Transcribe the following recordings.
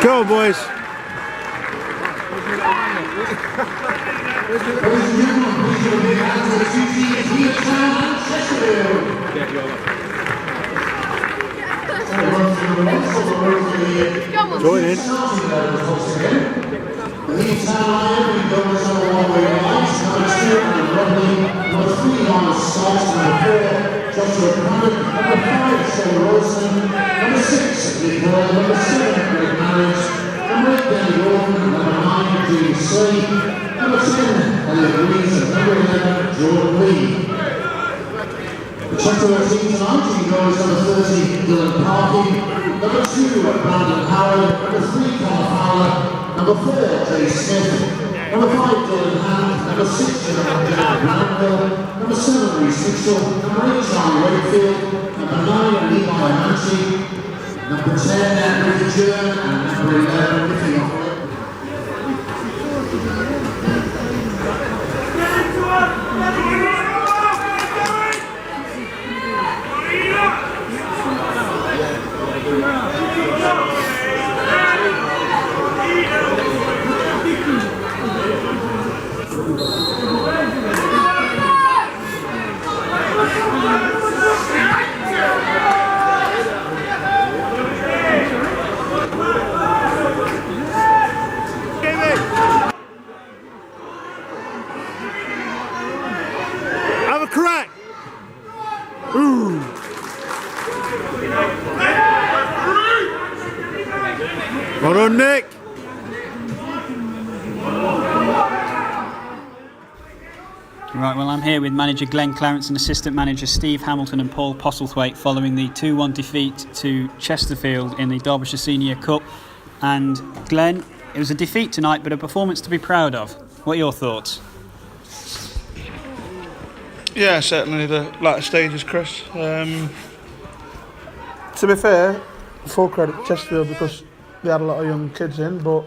Go, boys. Join in. The Chesterfield team tonight, team goes number 30, Dylan Parkin, number 2, Brandon Howard, number 3, Connor Fowler, number 4, Jay Smith, number 5, Dylan Hand, number 6, Jared Granville, number 7, Reece Mitchell, number 8, Charlie Wakefield, number 9, Levi Nancy, number 10, Ricky Jern, and number 11, Ricky Offler. Have a crack. Ooh. Well done, Nick. Right, well, I'm here with manager Glenn Clarence and assistant manager Steve Hamilton and Paul Postlethwaite following the 2-1 defeat to Chesterfield in the Derbyshire Senior Cup. And Glenn, it was a defeat tonight, but a performance to be proud of. What are your thoughts? Yeah, certainly the latter stages, Chris. To be fair, full credit to Chesterfield because they had a lot of young kids in, but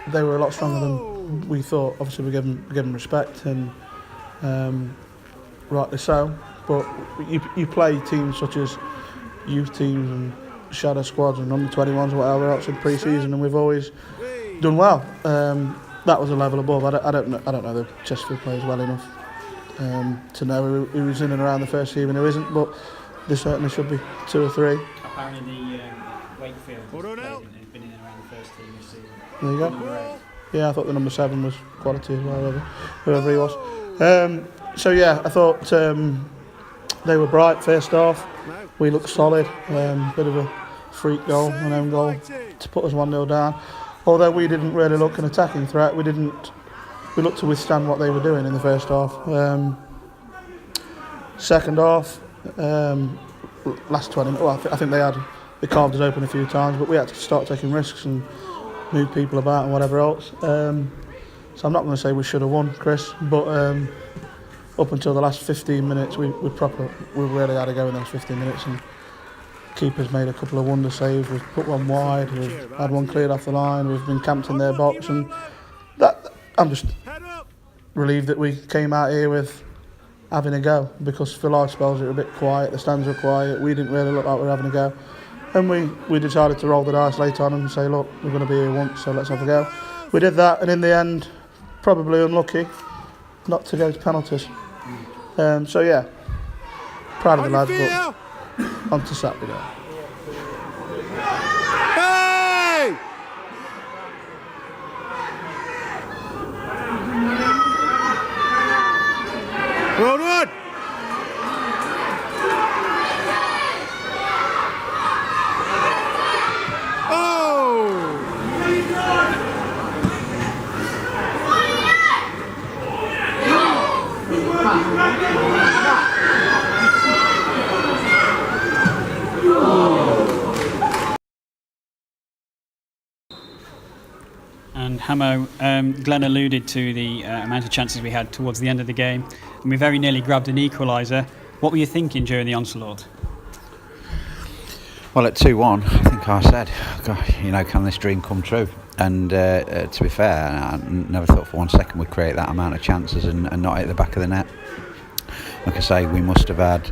they were a lot stronger than we thought. Obviously, we gave them respect, and rightly so. But you play teams such as youth teams and shadow squads and under 21s or whatever else in pre-season, and we've always done well. That was a level above. I don't know the Chesterfield players well enough to know who's in and around the first team and who isn't, but there certainly should be 2 or 3. Apparently the Wakefield has been in and around the first team this season. There you go. Yeah, I thought the number 7 was quality as well, whoever he was. So yeah, I thought they were bright first half. We looked solid. Bit of a freak goal, an own goal to put us 1-0 down. Although we didn't really look an attacking threat, we looked to withstand what they were doing in the first half. Second half, last 20, well, I think they carved us open a few times, but we had to start taking risks and move people about and whatever else. So I'm not going to say we should have won, Chris, but up until the last 15 minutes, we really had to go in those 15 minutes, and keepers made a couple of wonder saves. We've put one wide, we've had one cleared off the line, we've been camped in their box, and that I'm just relieved that we came out here with having a go, because for large spells it were a bit quiet, the stands were quiet, we didn't really look like we were having a go, and we decided to roll the dice later on and say, look, we're going to be here once, so let's have a go. We did that, and in the end, probably unlucky not to go to penalties. So yeah, proud of the lads, but on to Saturday. Hey! Well done! And Hamo, Glenn alluded to the amount of chances we had towards the end of the game, and we very nearly grabbed an equaliser. What were you thinking during the onslaught? Well, at 2-1, I think I said, God, you know, can this dream come true? And to be fair, I never thought for 1 second we'd create that amount of chances and not hit the back of the net. Like I say, we must have had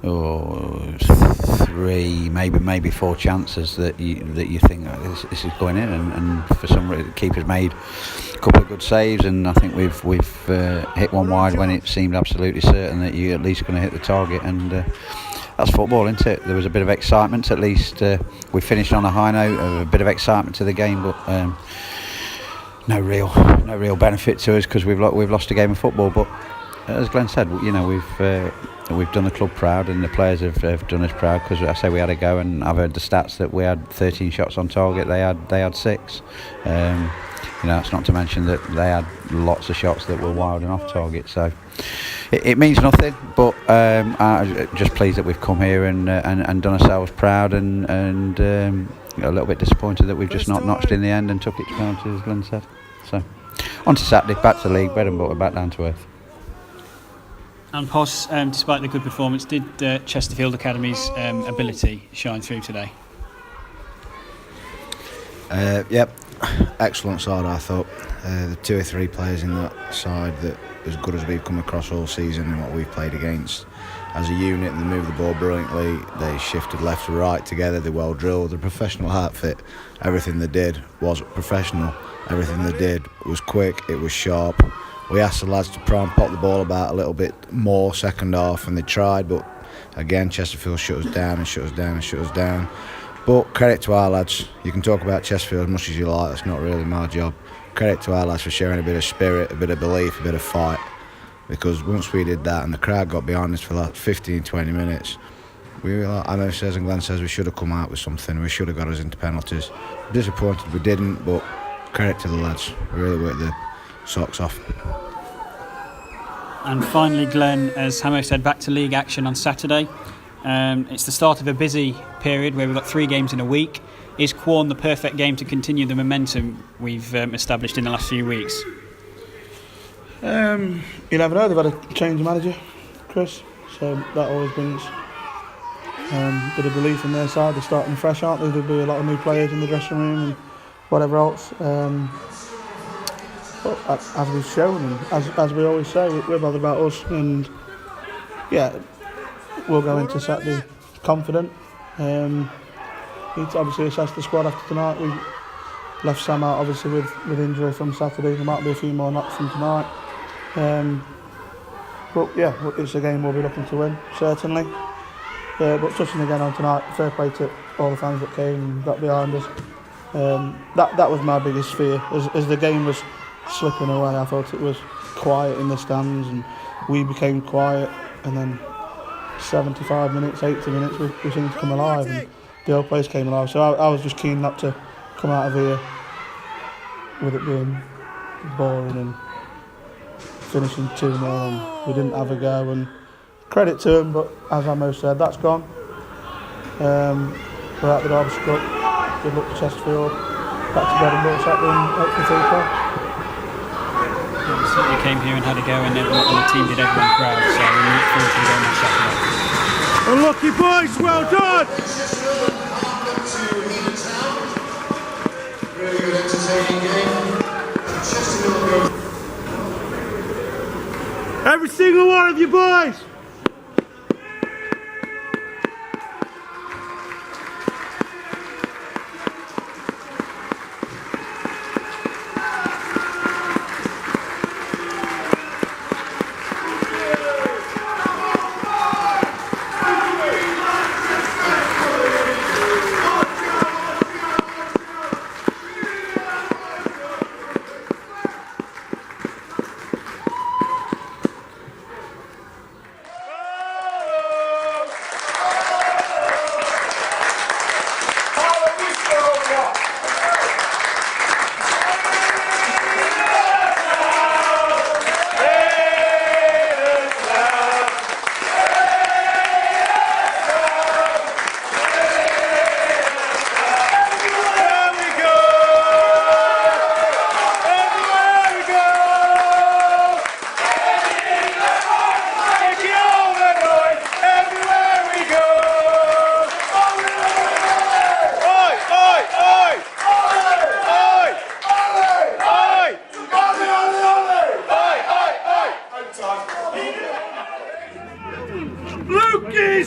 3, maybe 4 chances that you think this is going in, and for some reason the keeper's made a couple of good saves, and I think we've hit one wide when it seemed absolutely certain that you're at least going to hit the target, and that's football, isn't it? There was a bit of excitement, at least we finished on a high note, a bit of excitement to the game, but no real benefit to us because we've lost a game of football. But as Glenn said, you know, we've done the club proud, and the players have done us proud, because I say we had a go, and I've heard the stats that we had 13 shots on target, they had 6. You know, that's not to mention that they had lots of shots that were wild and off target. So it means nothing, but I'm just pleased that we've come here and done ourselves proud, and a little bit disappointed that we've just not notched in the end and took it to penalties, as Glenn said. So on to Saturday, back to the league, bread and butter, back down to earth. And Pos, despite the good performance, did Chesterfield Academy's ability shine through today? Yep, excellent side, I thought. The 2 or 3 players in that side that as good as we've come across all season and what we've played against. As a unit, they moved the ball brilliantly, they shifted left to right together, they're well drilled, they're a professional outfit. Everything they did was professional, everything they did was quick, it was sharp. We asked the lads to try and pop the ball about a little bit more second half, and they tried, but again Chesterfield shut us down and shut us down and shut us down. But credit to our lads. You can talk about Chesterfield as much as you like, that's not really my job. Credit to our lads for showing a bit of spirit, a bit of belief, a bit of fight, because once we did that and the crowd got behind us for like 15-20 minutes, we were like Anna says and Glenn says, we should have come out with something, we should have got us into penalties. Disappointed we didn't, but credit to the lads, we really worked the socks off. And finally, Glenn, as Hamo said, back to league action on Saturday. It's the start of a busy period where we've got 3 games in a week. Is Quorn the perfect game to continue the momentum we've established in the last few weeks? You never know, they've had a change of manager, Chris, so that always brings a bit of relief on their side. They're starting fresh, aren't they? There'll be a lot of new players in the dressing room and whatever else. But as we've shown, and as we always say, we're bothered about us, and yeah, we'll go into Saturday confident. Need to obviously assess the squad after tonight. We left Sam out obviously with injury from Saturday. There might be a few more knocks from tonight. But yeah, it's a game we'll be looking to win, certainly. But touching again on tonight, fair play to all the fans that came and got behind us. That was my biggest fear. As the game was slipping away, I thought it was quiet in the stands and we became quiet, and then 75 minutes, 80 minutes we seemed to come alive and the whole place came alive. So I was just keen not to come out of here with it being boring and finishing 2-0, and we didn't have a go, and credit to them, but as Amo said, that's gone. We're out the Derbyshire Cup, good luck to Chesterfield, back to bread and butter Saturday and hopefully 3 points. We certainly came here and had a go, and the team did everyone proud, so we look forward to the game on Saturday. Unlucky boys, well done! Really good entertaining game. Chesterfield. Every single one of you boys!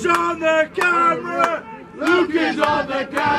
on the camera! Luke is on the camera!